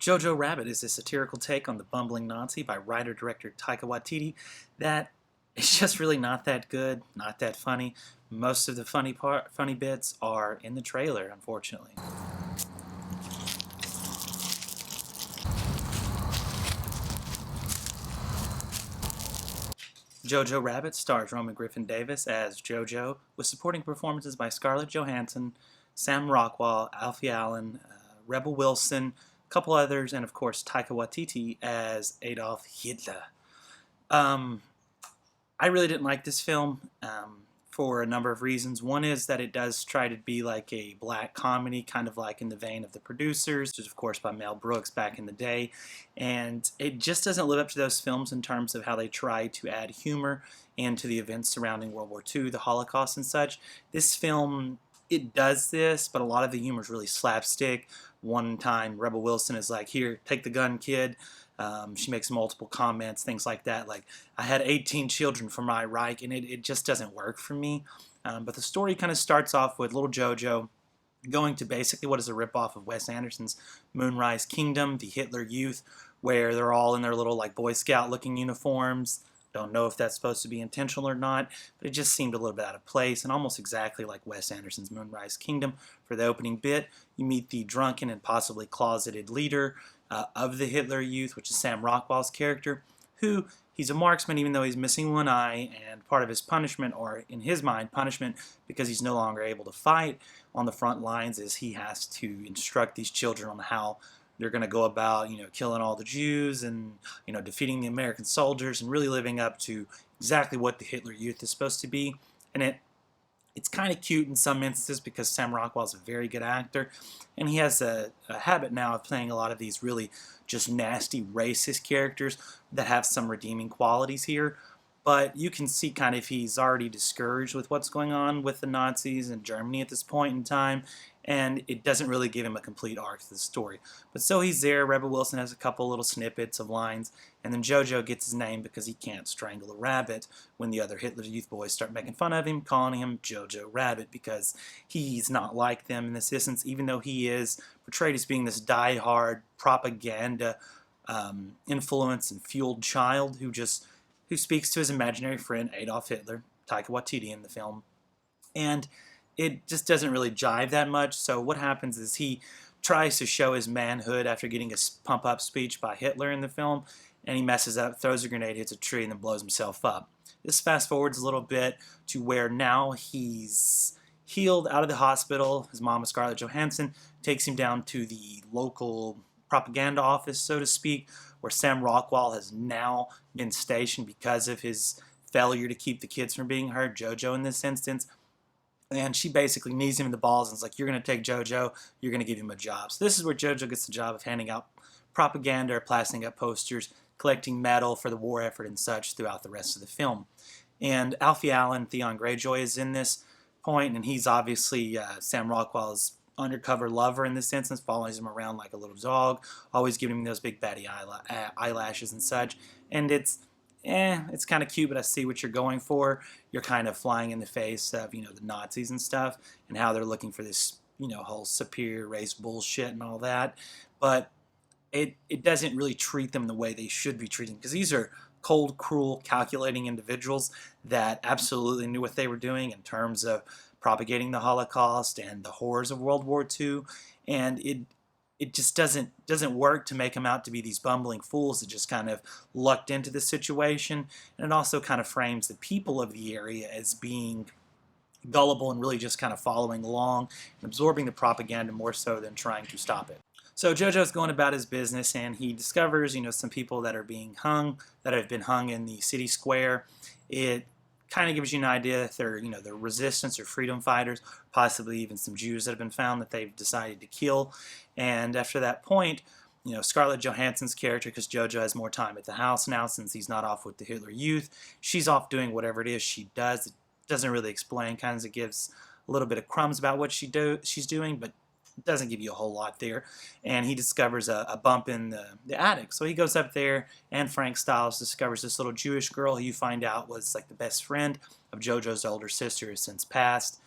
JoJo Rabbit is a satirical take on the bumbling Nazi by writer-director Taika Waititi that is just really not that good, not that funny. Most of the funny bits are in the trailer, unfortunately. JoJo Rabbit stars Roman Griffin Davis as JoJo, with supporting performances by Scarlett Johansson, Sam Rockwell, Alfie Allen, Rebel Wilson, a couple others, and of course Taika Waititi as Adolf Hitler. Um, I really didn't like this film for a number of reasons. One is that it does try to be like a black comedy, kind of like in the vein of The Producers, which is of course by Mel Brooks back in the day, and it just doesn't live up to those films in terms of how they try to add humor into the events surrounding World War II, the Holocaust and such. This film, it does this, but a lot of the humor is really slapstick. One time Rebel Wilson is like, "Here, take the gun, kid." She makes multiple comments, things like that, like, "I had 18 children from my Reich," and it just doesn't work for me. But the story kind of starts off with little JoJo going to basically what is a ripoff of Wes Anderson's Moonrise Kingdom, the Hitler Youth, where they're all in their little like Boy Scout looking uniforms. Don't know if that's supposed to be intentional or not, but it just seemed a little bit out of place and almost exactly like Wes Anderson's Moonrise Kingdom. For the opening bit, you meet the drunken and possibly closeted leader of the Hitler Youth, which is Sam Rockwell's character, who he's a marksman even though he's missing one eye, and part of his punishment, or in his mind punishment because he's no longer able to fight on the front lines, is he has to instruct these children on how they're going to go about, killing all the Jews and, defeating the American soldiers and really living up to exactly what the Hitler Youth is supposed to be. And it's kind of cute in some instances because Sam Rockwell is a very good actor, and he has a habit now of playing a lot of these really just nasty racist characters that have some redeeming qualities here. But you can see kind of he's already discouraged with what's going on with the Nazis in Germany at this point in time, and it doesn't really give him a complete arc to the story. But so he's there. Rebel Wilson has a couple little snippets of lines, and then JoJo gets his name because he can't strangle a rabbit when the other Hitler Youth boys start making fun of him, calling him JoJo Rabbit because he's not like them in this instance, even though he is portrayed as being this die-hard propaganda influenced and fueled child who speaks to his imaginary friend Adolf Hitler, Taika Waititi in the film. And it just doesn't really jive that much. So what happens is he tries to show his manhood after getting a pump-up speech by Hitler in the film, and he messes up, throws a grenade, hits a tree, and then blows himself up. This fast forwards a little bit to where now he's healed out of the hospital. His mom, Scarlett Johansson, takes him down to the local propaganda office, so to speak, where Sam Rockwell has now been stationed because of his failure to keep the kids from being hurt, JoJo in this instance. And she basically knees him in the balls and is like, "You're going to take JoJo, you're going to give him a job." So this is where JoJo gets the job of handing out propaganda, plastering up posters, collecting metal for the war effort and such throughout the rest of the film. And Alfie Allen, Theon Greyjoy, is in this point, and he's obviously Sam Rockwell's undercover lover in this instance, follows him around like a little dog, always giving him those big baddie eyelashes and such. And it's kind of cute, but I see what you're going for. You're kind of flying in the face of, the Nazis and stuff, and how they're looking for this, whole superior race bullshit and all that. But it doesn't really treat them the way they should be treating, because these are cold, cruel, calculating individuals that absolutely knew what they were doing in terms of propagating the Holocaust and the horrors of World War II, and it just doesn't work to make them out to be these bumbling fools that just kind of lucked into the situation. And it also kind of frames the people of the area as being gullible and really just kind of following along and absorbing the propaganda more so than trying to stop it. So JoJo's going about his business, and he discovers, some people that are being hung, that have been hung in the city square. It kind of gives you an idea if they're, they're resistance or freedom fighters, possibly even some Jews that have been found that they've decided to kill. And after that point, Scarlett Johansson's character, because JoJo has more time at the house now since he's not off with the Hitler Youth, she's off doing whatever it is she does. It doesn't really explain, kind of gives a little bit of crumbs about what she's doing, but it doesn't give you a whole lot there. And he discovers a bump in the attic. So he goes up there, and Frank Styles discovers this little Jewish girl who you find out was like the best friend of JoJo's older sister, who's since passed.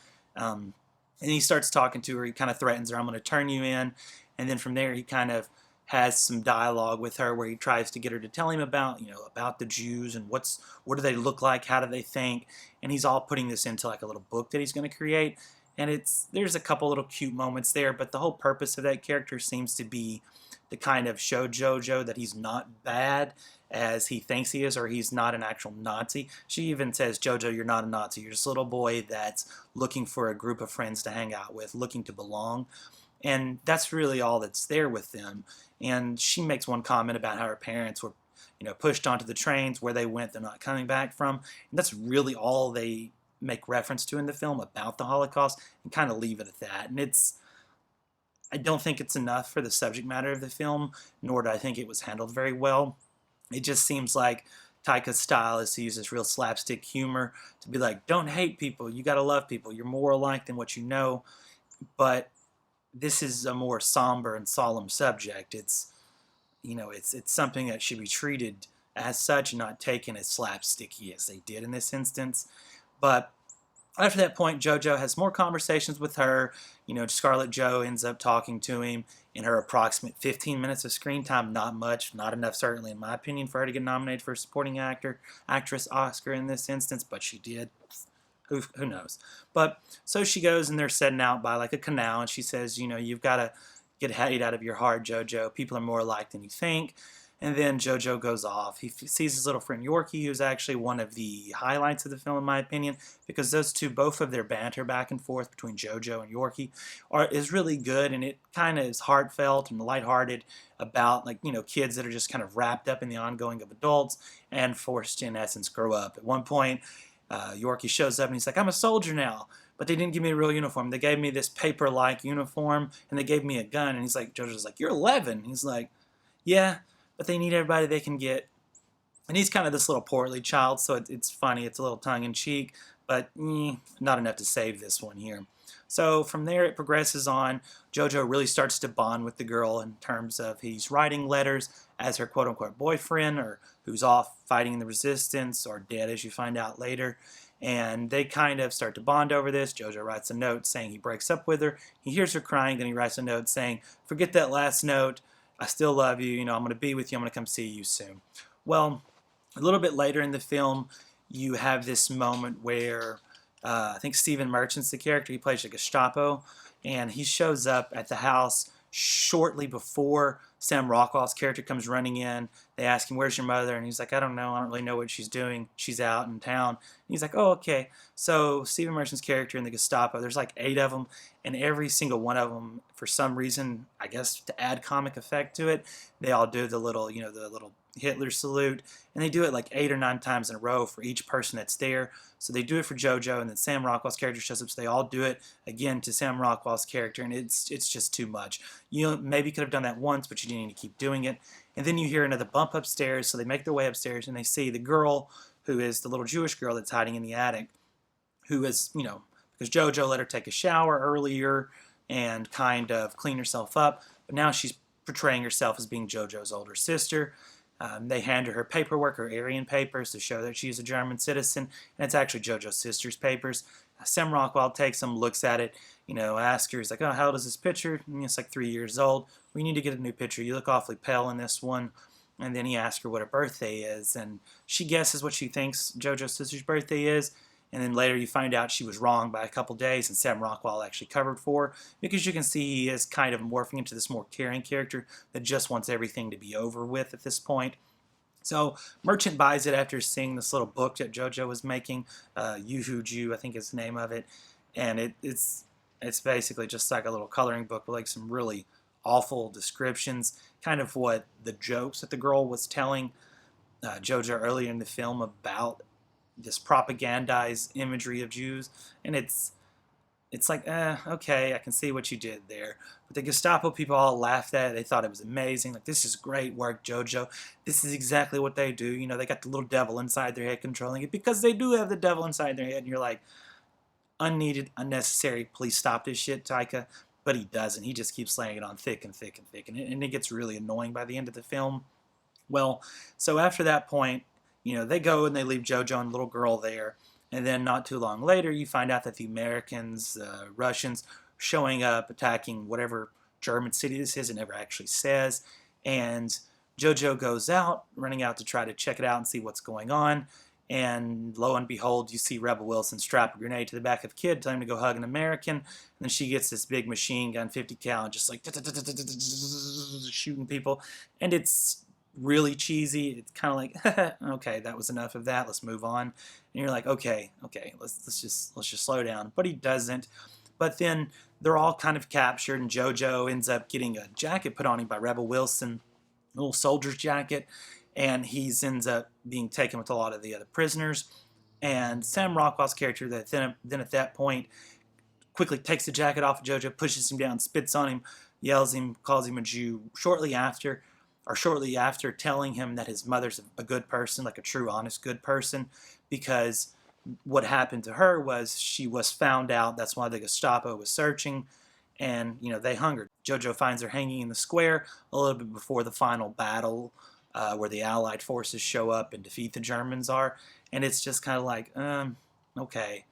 And he starts talking to her. He kind of threatens her, "I'm going to turn you in." And then from there, he kind of has some dialogue with her where he tries to get her to tell him about, about the Jews and what do they look like, how do they think, and he's all putting this into like a little book that he's going to create. And there's a couple little cute moments there, but the whole purpose of that character seems to be to kind of show JoJo that he's not bad as he thinks he is, or he's not an actual Nazi. She even says, JoJo, you're not a Nazi. You're just a little boy that's looking for a group of friends to hang out with, looking to belong. And that's really all that's there with them. And she makes one comment about how her parents were, pushed onto the trains, where they went, they're not coming back from. And that's really all they make reference to in the film about the Holocaust, and kind of leave it at that. And I don't think it's enough for the subject matter of the film, nor do I think it was handled very well. It just seems like Taika's style is to use this real slapstick humor to be like, don't hate people, you gotta love people, you're more alike than what you know. But this is a more somber and solemn subject. It's something that should be treated as such and not taken as slapsticky as they did in this instance. But after that point, JoJo has more conversations with her. Scarlett Jo ends up talking to him in her approximate 15 minutes of screen time. Not much, not enough, certainly, in my opinion, for her to get nominated for a supporting actress Oscar in this instance, but she did. Who knows? But so she goes, and they're setting out by like a canal, and she says, you've got to get hate out of your heart, JoJo. People are more alike than you think. And then JoJo goes off. He sees his little friend Yorkie, who's actually one of the highlights of the film, in my opinion, because those two, both of their banter back and forth between JoJo and Yorkie is really good, and it kind of is heartfelt and lighthearted about, like, kids that are just kind of wrapped up in the ongoing of adults and forced to, in essence, grow up. At one point, Yorkie shows up and he's like, I'm a soldier now, but they didn't give me a real uniform. They gave me this paper-like uniform, and they gave me a gun. And he's like, JoJo's like, you're 11. He's like, yeah, but they need everybody they can get. And he's kind of this little portly child, so it's funny. It's a little tongue-in-cheek, but not enough to save this one here. So from there, it progresses on. JoJo really starts to bond with the girl in terms of he's writing letters as her quote-unquote boyfriend, or who's off fighting in the resistance, or dead, as you find out later. And they kind of start to bond over this. JoJo writes a note saying he breaks up with her. He hears her crying, then he writes a note saying, forget that last note. I still love you. I'm going to be with you. I'm going to come see you soon. Well, a little bit later in the film, you have this moment where I think Stephen Merchant's the character. He plays a Gestapo, and he shows up at the house shortly before Sam Rockwell's character comes running in. They ask him, where's your mother? And he's like, I don't know. I don't really know what she's doing. She's out in town. And he's like, oh, okay. So Stephen Merchant's character in the Gestapo, there's like 8 of them, and every single one of them, for some reason, I guess to add comic effect to it, they all do the little, the little Hitler salute, and they do it like 8 or 9 times in a row for each person that's there. So they do it for JoJo, and then Sam Rockwell's character shows up, so they all do it again to Sam Rockwell's character, and it's just too much. You maybe could have done that once, but you didn't need to keep doing it. And then you hear another bump upstairs, so they make their way upstairs, and they see the girl, who is the little Jewish girl that's hiding in the attic, who is, because JoJo let her take a shower earlier and kind of clean herself up, but now she's portraying herself as being JoJo's older sister. They hand her paperwork, her Aryan papers, to show that she's a German citizen, and it's actually JoJo's sister's papers. Sam Rockwell takes them, looks at it, asks her, he's like, oh, how old is this picture? And it's like 3 years old. We need to get a new picture. You look awfully pale in this one. And then he asks her what her birthday is, and she guesses what she thinks JoJo's sister's birthday is. And then later you find out she was wrong by a couple days, and Sam Rockwell actually covered for her, because you can see he is kind of morphing into this more caring character that just wants everything to be over with at this point. So Merchant buys it after seeing this little book that JoJo was making, Yoo-Hoo Jew, I think is the name of it. And it's basically just like a little coloring book with like some really awful descriptions, kind of what the jokes that the girl was telling JoJo earlier in the film about this propagandized imagery of Jews. And it's like, okay, I can see what you did there. But the Gestapo people all laughed at it. They thought it was amazing. Like, this is great work, JoJo. This is exactly what they do. They got the little devil inside their head controlling it, because they do have the devil inside their head. And you're like, unneeded, unnecessary. Please stop this shit, Taika. But he doesn't. He just keeps laying it on thick and thick and thick. And it gets really annoying by the end of the film. Well, so after that point, they go and they leave JoJo and the little girl there. And then not too long later, you find out that the Americans, Russians, showing up, attacking whatever German city this is, it never actually says. and JoJo goes out, running out to try to check it out and see what's going on. And lo and behold, you see Rebel Wilson strap a grenade to the back of the kid, tell him to go hug an American. And then she gets this big machine gun, 50 cal, and just like shooting people. And it's really cheesy. It's kind of like, okay, that was enough of that. Let's move on. And you're like, okay, let's just slow down. But he doesn't. But then they're all kind of captured, and JoJo ends up getting a jacket put on him by Rebel Wilson, a little soldier's jacket, and he ends up being taken with a lot of the other prisoners. And Sam Rockwell's character, that then at that point quickly takes the jacket off of JoJo, pushes him down, spits on him, yells him, calls him a Jew. Shortly after telling him that his mother's a good person, like a true, honest, good person, because what happened to her was she was found out. That's why the Gestapo was searching, and they hung her. JoJo finds her hanging in the square a little bit before the final battle, where the Allied forces show up and defeat the Germans are, and it's just kind of like, okay,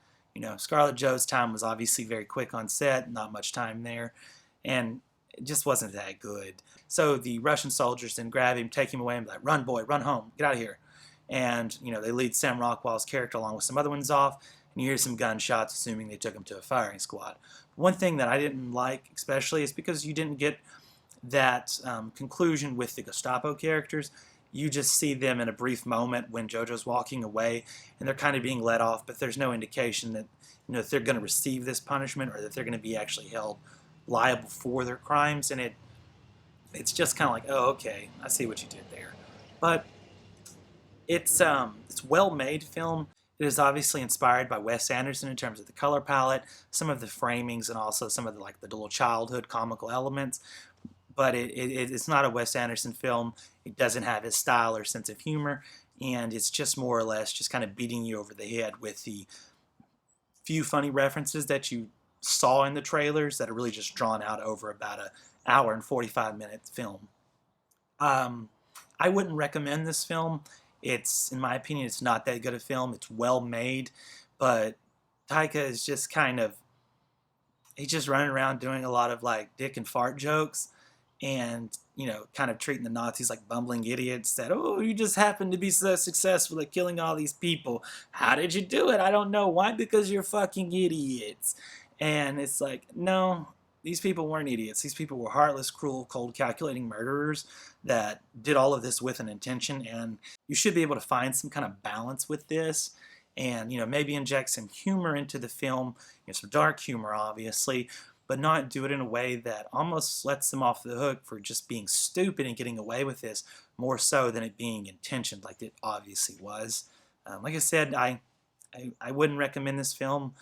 Scarlett Jo's time was obviously very quick on set, not much time there, and it just wasn't that good. So the Russian soldiers then grab him, take him away, and be like, "Run, boy, run home, get out of here." And they lead Sam Rockwell's character along with some other ones off, and you hear some gunshots, assuming they took him to a firing squad. One thing that I didn't like, especially, is because you didn't get that conclusion with the Gestapo characters. You just see them in a brief moment when JoJo's walking away, and they're kind of being let off, but there's no indication that if they're going to receive this punishment or that they're going to be actually held liable for their crimes. And it's just kind of like, oh, okay, I see what you did there. But it's well-made film. It is obviously inspired by Wes Anderson in terms of the color palette, some of the framings, and also some of the little childhood comical elements. But it's not a Wes Anderson film. It doesn't have his style or sense of humor, and it's just more or less just kind of beating you over the head with the few funny references that you saw in the trailers that are really just drawn out over about an hour and 45-minute film. I wouldn't recommend this film. In my opinion, it's not that good a film. It's well made, but Taika is just he's just running around doing a lot of dick and fart jokes, and kind of treating the Nazis like bumbling idiots that, oh, you just happen to be so successful at killing all these people. How did you do it? I don't know. Why? Because you're fucking idiots. And it's like, no, these people weren't idiots. These people were heartless, cruel, cold, calculating murderers that did all of this with an intention, and you should be able to find some kind of balance with this, and maybe inject some humor into the film, some dark humor obviously, but not do it in a way that almost lets them off the hook for just being stupid and getting away with this, more so than it being intentioned like it obviously was. Like I said, I wouldn't recommend this film.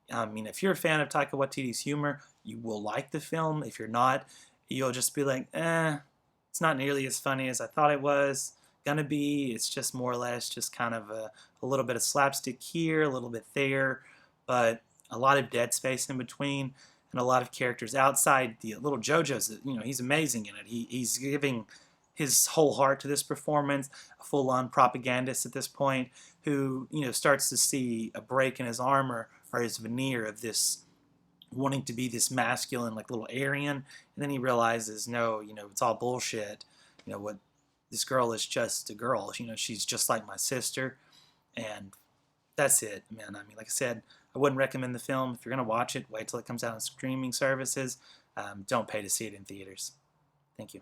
If you're a fan of Taika Waititi's humor, you will like the film. If you're not, you'll just be like, it's not nearly as funny as I thought it was gonna be. It's just more or less just kind of a little bit of slapstick here, a little bit there, but a lot of dead space in between, and a lot of characters outside the little JoJo's. He's amazing in it. He's giving his whole heart to this performance, a full-on propagandist at this point, who starts to see a break in his armor or his veneer of this wanting to be this masculine, little Aryan, and then he realizes, no, it's all bullshit. What this girl is just a girl. She's just like my sister, and that's it, man. Like I said, I wouldn't recommend the film. If you're gonna watch it, wait till it comes out on streaming services. Don't pay to see it in theaters. Thank you.